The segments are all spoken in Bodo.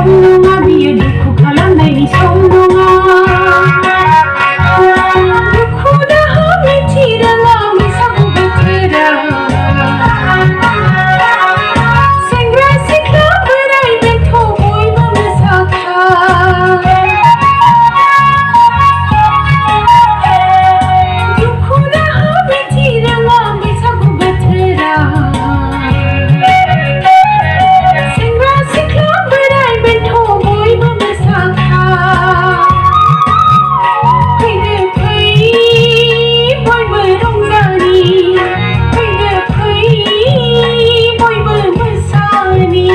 सम नङा बियो दुखु खालामनायनि सम नङा दुखु दाहा मिथिरोङा बैसागु बोथोरा सेंग्रा सिख्ला बोराय बेन्थ बयबो मोसाखा दुखु दाहा मिथिरोङा बैसागु बोथोरा सेंग्रा सिख्ला बोराय बेन्थ बयबो मोसाखा फैदो फै बयबो रंजानि फैदो फै बयबो मोसानि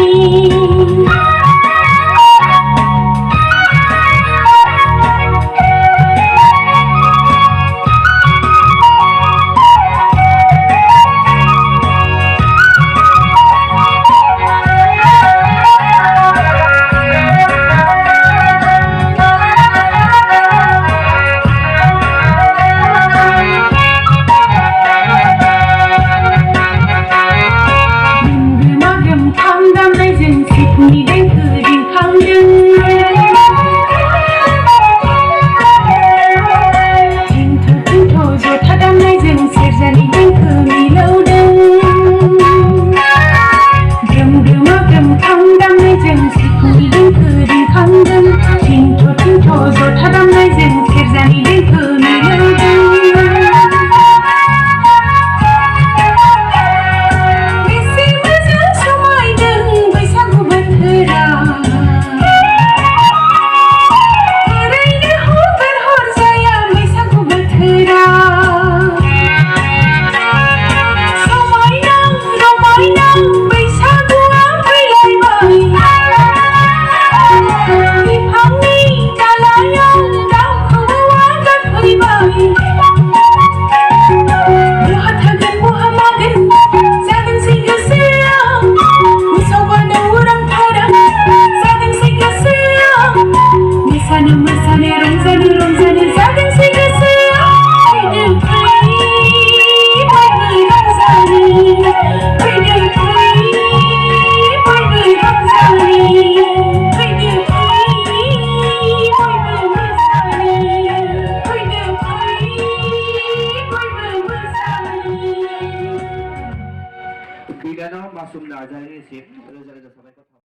गोमागोम खाम दामनायजों सिफुंनि देंखो रिंखांदों थिंथ' थिंथ' जथा दामनायजों सेरजानि देंखो मिलौदों ग्रोम गोमागोम खाम दामनायजों सिफुंनि देंखो रिंखांदों थिंथ' थिंथ' जथा दामनायजों सेरजानि देंखो मिलौदों बेसे मोजां समायदों बैसागु बोथोरा ओरैनो हगार हरजाया बैसागु बोथोरा समायना रमायना बैसागुआ फैलायबाय बिफांनि दालायाव दाउ खौवौआ गाबफैबाय बहा थागोन बहा मागोन जादोंसै गोसोआ मोसौ बादाव उरांफारां जादोंसै गोसोआ मोसानो मोसानो रंजानो रंजानो जादोंसै गोसोआ फैदो फै बयबो रंजानि फैदो फै बयबो रंजानि फैदो फै बयबो मोसानि फैदो फै बयबो मोसानि Benanao Masom Narzary,